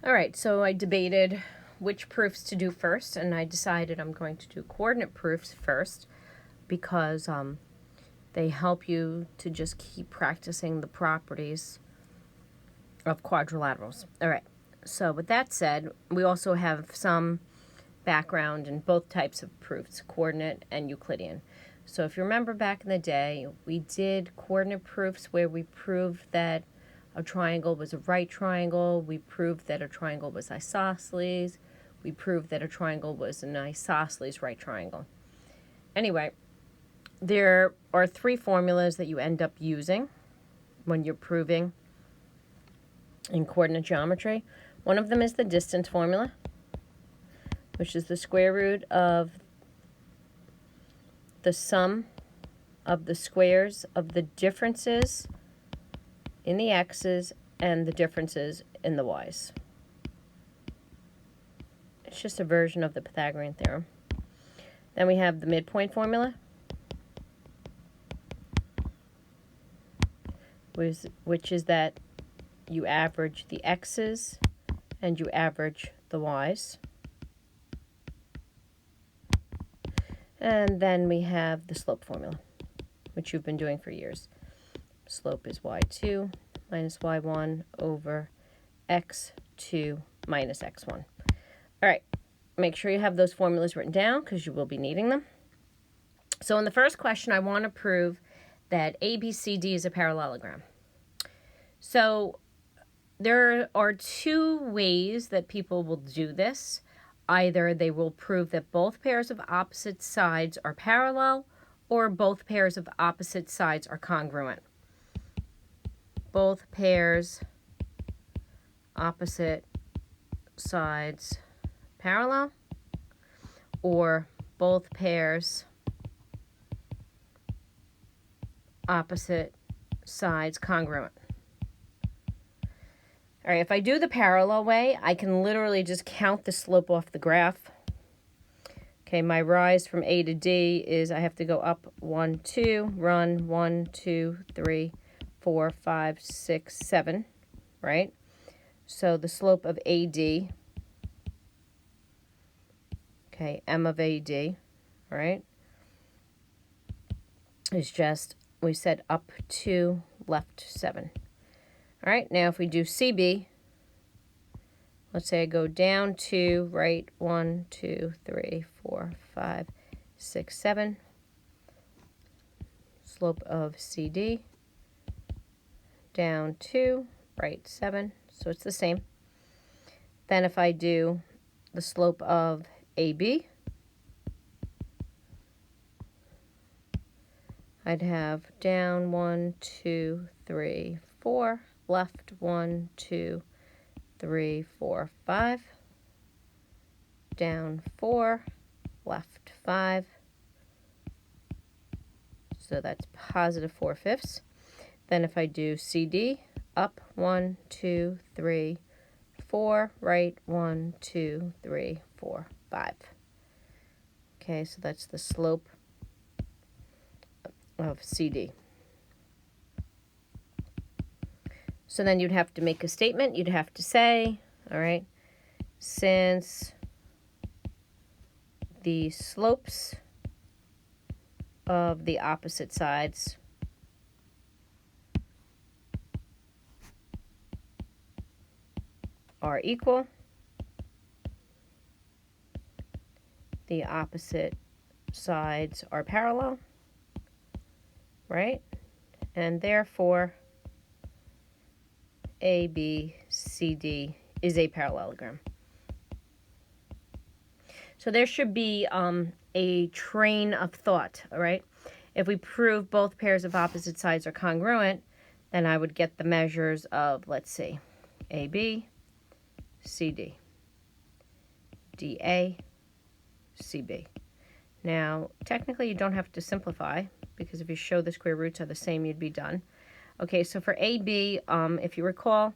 All right, so I debated which proofs to do first, and I decided I'm going to do coordinate proofs first because they help you to just keep practicing the properties of quadrilaterals. All right, so with that said, we also have some background in both types of proofs, coordinate and Euclidean. So if you remember back in the day, we did coordinate proofs where we proved that a triangle was a right triangle. We proved that a triangle was isosceles. We proved that a triangle was an isosceles right triangle. Anyway, there are three formulas that you end up using when you're proving in coordinate geometry. One of them is the distance formula, which is the square root of the sum of the squares of the differences in the x's and the differences in the y's. It's just a version of the Pythagorean theorem. Then we have the midpoint formula, which is that you average the x's and you average the y's. And then we have the slope formula, which you've been doing for years. Slope is y2 minus y1 over x2 minus x1. All right, make sure you have those formulas written down because you will be needing them. So in the first question, I want to prove that ABCD is a parallelogram. So there are two ways that people will do this. Either they will prove that both pairs of opposite sides are parallel, or both pairs of opposite sides are congruent. Both pairs opposite sides parallel, or both pairs opposite sides congruent. All right, if I do the parallel way, I can literally just count the slope off the graph. Okay, my rise from A to D is I have to go up 1, 2, run 1, 2, 3, 4, 5, 6, 7, right? So the slope of AD, okay, M of AD, right, is just, we said up 2, left 7. All right, now if we do CB, let's say I go down 2, right 1, 2, 3, 4, 5, 6, 7. Slope of CD, down 2, right 7, so it's the same. Then if I do the slope of AB, I'd have down 1, 2, 3, 4, left 1, 2, 3, 4, 5, down 4, left 5, so that's positive 4/5. Then if I do CD, up 1, 2, 3, 4, right 1, 2, 3, 4, 5. Okay, so that's the slope of CD. So then you'd have to make a statement. You'd have to say, all right, since the slopes of the opposite sides are equal, the opposite sides are parallel, right? And therefore, ABCD is a parallelogram. So there should be a train of thought, all right? If we prove both pairs of opposite sides are congruent, then I would get the measures of, let's see, AB, CD, DA, CB. Now, technically you don't have to simplify, because if you show the square roots are the same, you'd be done. Okay, so for AB, if you recall,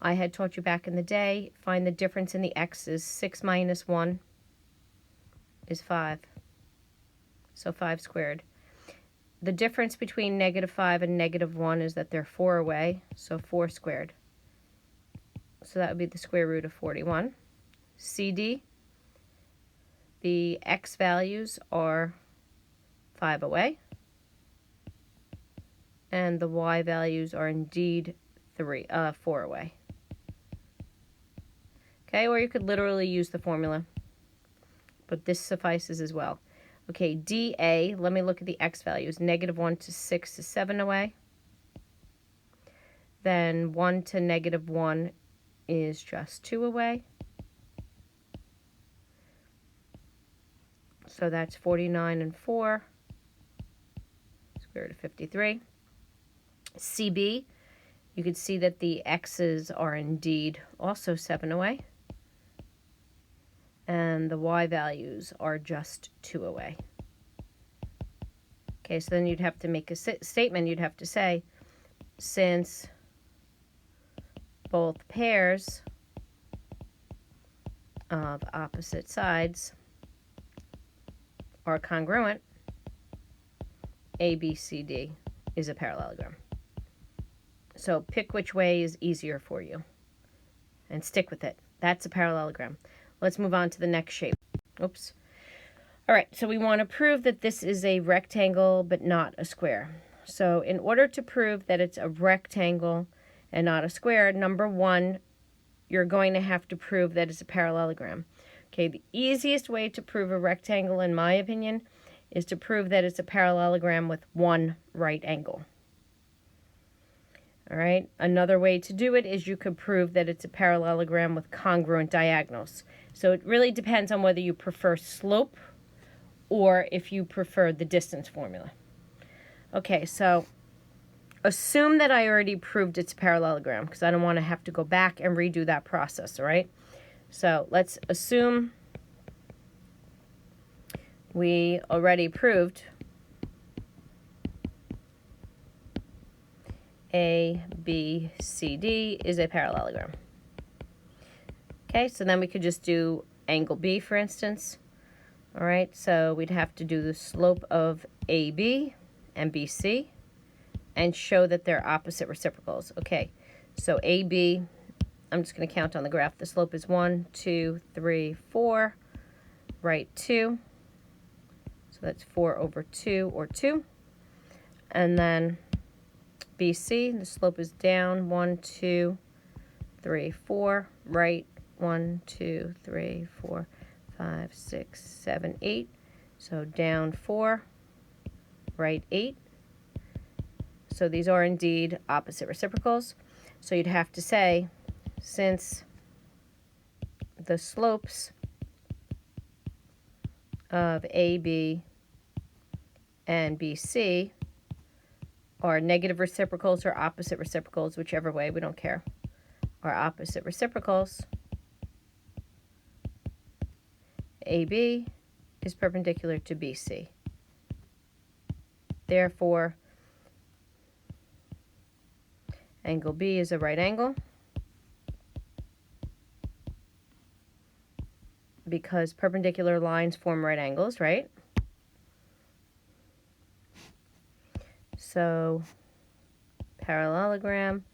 I had taught you back in the day, find the difference in the x's. 6 minus 1 is 5. So 5 squared. The difference between -5 and -1 is that they're 4 away, so 4 squared. so that would be the square root of 41. CD, the x values are 5 away, and the y values are indeed 4 away. Okay, or you could literally use the formula, but this suffices as well. Okay, DA, let me look at the x values. -1 to 6 is 7 away. Then 1 to -1 is just 2 away. So that's 49 and 4, square root of 53. CB, you can see that the x's are indeed also 7 away. And the y values are just 2 away. Okay, so then you'd have to make a statement. You'd have to say, since both pairs of opposite sides are congruent, ABCD is a parallelogram. So pick which way is easier for you and stick with it. That's a parallelogram. Let's move on to the next shape. Oops. All right, so we want to prove that this is a rectangle but not a square. So in order to prove that it's a rectangle and not a square, number one, you're going to have to prove that it's a parallelogram. Okay, the easiest way to prove a rectangle, in my opinion, is to prove that it's a parallelogram with one right angle. All right, another way to do it is you could prove that it's a parallelogram with congruent diagonals. So it really depends on whether you prefer slope or if you prefer the distance formula. Okay, so assume that I already proved it's a parallelogram because I don't want to have to go back and redo that process, all right? So let's assume we already proved ABCD is a parallelogram. Okay, so then we could just do angle B, for instance. All right, so we'd have to do the slope of AB and BC and show that they're opposite reciprocals. Okay, so AB, I'm just going to count on the graph. The slope is 1, 2, 3, 4, right 2. So that's 4 over 2, or 2. And then BC, the slope is down 1, 2, 3, 4, right 1, 2, 3, 4, 5, 6, 7, 8. So down 4, right 8. So these are indeed opposite reciprocals. So you'd have to say, since the slopes of AB and BC are negative reciprocals or opposite reciprocals, whichever way, we don't care, are opposite reciprocals, AB is perpendicular to BC. Therefore, angle B is a right angle because perpendicular lines form right angles, right? So parallelogram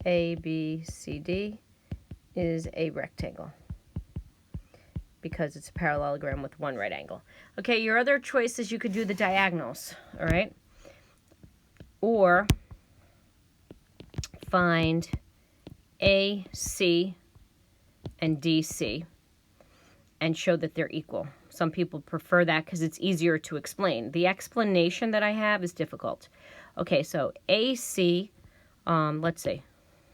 ABCD is a rectangle because it's a parallelogram with one right angle. Okay, your other choices, you could do the diagonals, all right? Or find AC and DC and show that they're equal. Some people prefer that because it's easier to explain. The explanation that I have is difficult. Okay, so AC, let's see.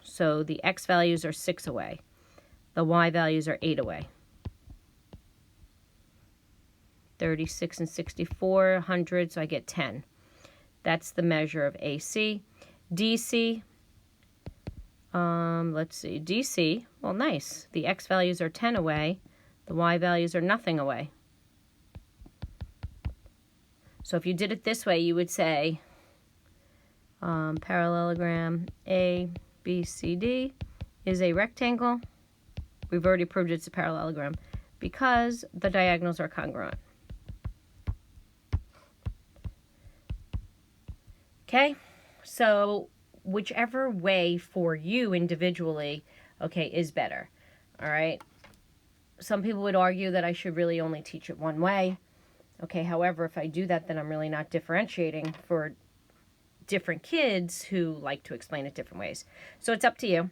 So the X values are 6 away. The Y values are 8 away. 36 and 64, 100, so I get 10. That's the measure of AC. DC, let's see, DC, well, nice. The X values are 10 away. The Y values are nothing away. So if you did it this way, you would say parallelogram ABCD is a rectangle. We've already proved it's a parallelogram because the diagonals are congruent. Okay, so whichever way for you individually okay, is better. All right. Some people would argue that I should really only teach it one way. Okay, however, if I do that, then I'm really not differentiating for different kids who like to explain it different ways. So it's up to you.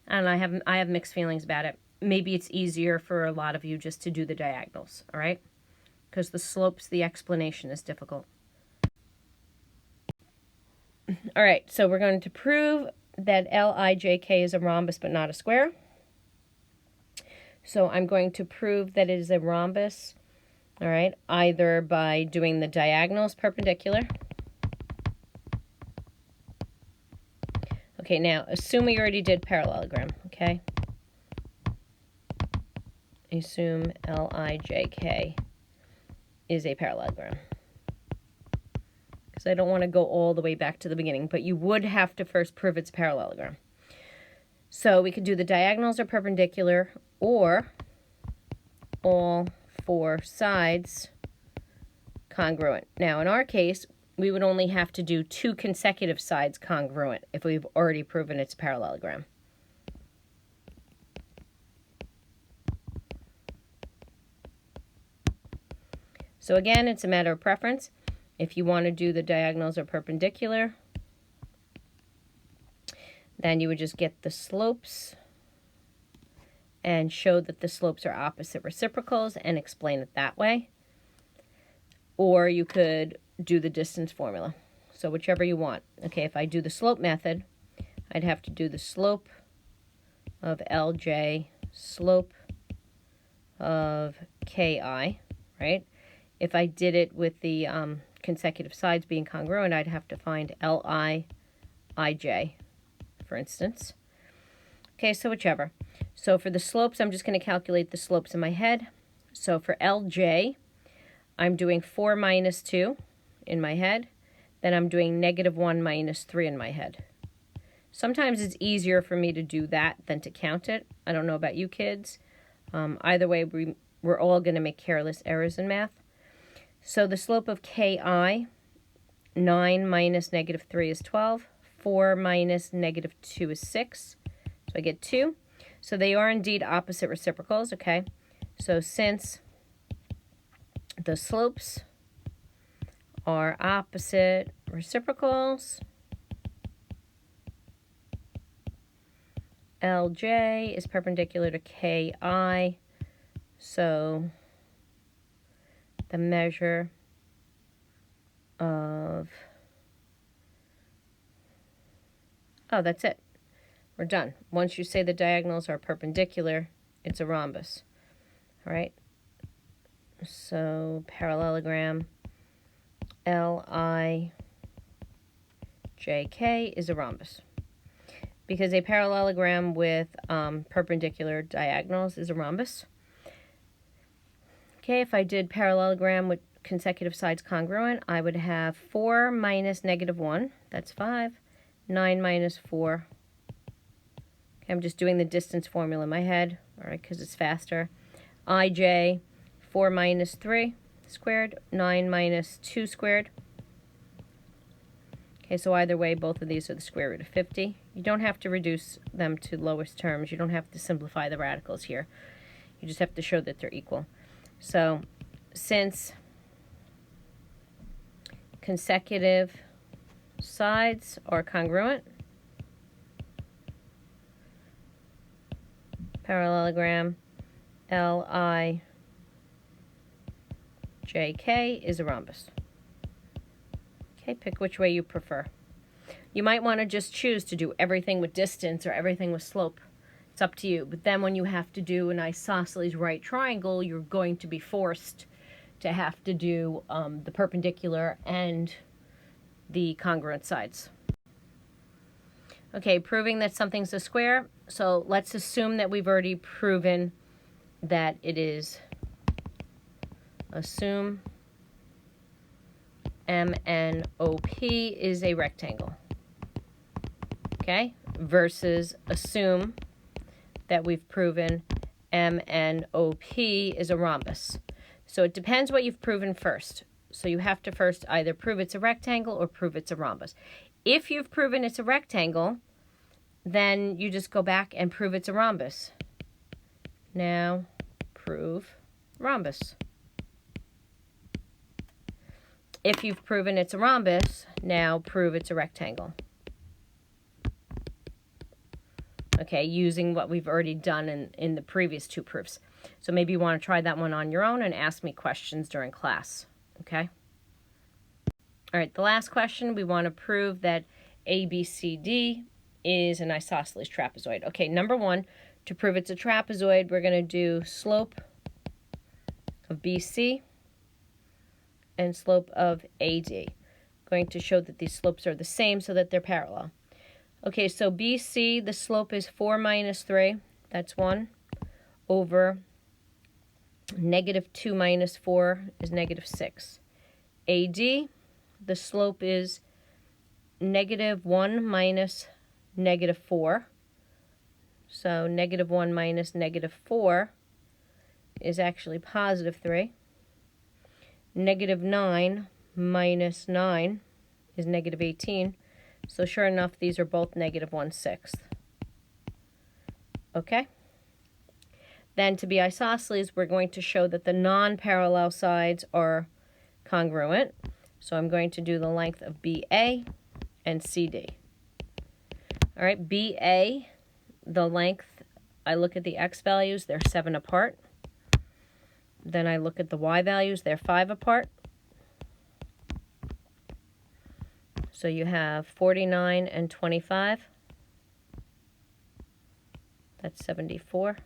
And I have mixed feelings about it. Maybe it's easier for a lot of you just to do the diagonals, all right? Because the slopes, the explanation is difficult. All right, so we're going to prove that LIJK is a rhombus but not a square. So I'm going to prove that it is a rhombus, all right, either by doing the diagonals perpendicular. Okay, now assume we already did parallelogram, okay? Assume LIJK is a parallelogram. Because I don't want to go all the way back to the beginning, but you would have to first prove it's a parallelogram. So we could do the diagonals are perpendicular, or all four sides congruent. Now in our case, we would only have to do two consecutive sides congruent if we've already proven it's a parallelogram. So again, it's a matter of preference. If you want to do the diagonals are perpendicular, then you would just get the slopes and show that the slopes are opposite reciprocals and explain it that way. Or you could do the distance formula. So whichever you want. Okay, if I do the slope method, I'd have to do the slope of LJ, slope of KI, right? If I did it with the consecutive sides being congruent, I'd have to find LI, IJ, for instance. Okay, so whichever. So for the slopes, I'm just going to calculate the slopes in my head. So for LJ, I'm doing 4 minus 2 in my head. Then I'm doing -1 minus 3 in my head. Sometimes it's easier for me to do that than to count it. I don't know about you kids. Either way, we're all going to make careless errors in math. So the slope of KI, 9 minus -3 is 12. 4 minus -2 is 6. So I get 2. So they are indeed opposite reciprocals, okay? So since the slopes are opposite reciprocals, LJ is perpendicular to KI, so the measure of, oh, that's it. We're done. Once you say the diagonals are perpendicular, it's a rhombus. All right? So parallelogram LIJK is a rhombus. Because a parallelogram with perpendicular diagonals is a rhombus. Okay, if I did parallelogram with consecutive sides congruent, I would have 4 minus -1, that's 5, 9 minus 4. Okay, I'm just doing the distance formula in my head, all right, because it's faster. IJ, 4 minus 3 squared, 9 minus 2 squared. Okay, so either way, both of these are the square root of 50. You don't have to reduce them to lowest terms. You don't have to simplify the radicals here. You just have to show that they're equal. So since consecutive sides are congruent, parallelogram LIJK is a rhombus. Okay, pick which way you prefer. You might want to just choose to do everything with distance or everything with slope. It's up to you. But then when you have to do an isosceles right triangle, you're going to be forced to have to do the perpendicular and the congruent sides. Okay, proving that something's a square. So let's assume that we've already proven that it is. Assume MNOP is a rectangle. Okay, versus assume that we've proven MNOP is a rhombus. So it depends what you've proven first. So you have to first either prove it's a rectangle or prove it's a rhombus. If you've proven it's a rectangle, then you just go back and prove it's a rhombus. Now, prove rhombus. If you've proven it's a rhombus, now prove it's a rectangle. Okay, using what we've already done in the previous two proofs. So maybe you want to try that one on your own and ask me questions during class. Okay? All right, the last question, we want to prove that ABCD is an isosceles trapezoid. Okay, number one, to prove it's a trapezoid, we're going to do slope of BC and slope of AD. Going to show that these slopes are the same so that they're parallel. Okay, so BC, the slope is 4 minus 3. That's 1 over negative 2 minus 4 is negative 6. AD, the slope is negative 1 minus negative 4. So negative 1 minus negative 4 is actually positive 3. Negative 9 minus 9 is negative 18. So sure enough, these are both negative 1/6. Okay? Then to be isosceles, we're going to show that the non-parallel sides are congruent. So I'm going to do the length of BA and CD. All right, BA, the length, I look at the x values, they're 7 apart. Then I look at the y values, they're 5 apart. So you have 49 and 25. That's 74.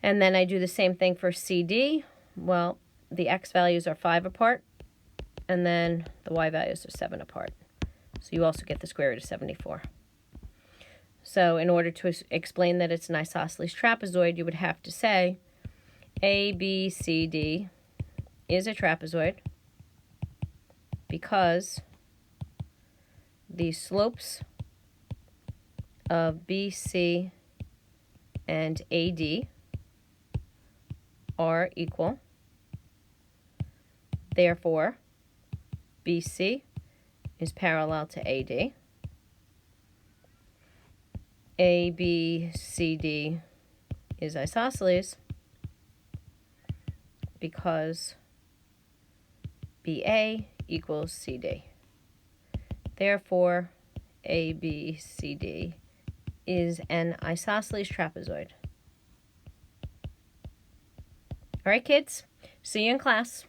And then I do the same thing for CD. Well, the x values are 5 apart, and then the y values are 7 apart. So you also get the square root of 74. So in order to explain that it's an isosceles trapezoid, you would have to say ABCD is a trapezoid because the slopes of BC and AD are equal. Therefore, BC is parallel to AD. ABCD is isosceles because BA equals CD. Therefore, ABCD is an isosceles trapezoid. All right, kids, see you in class.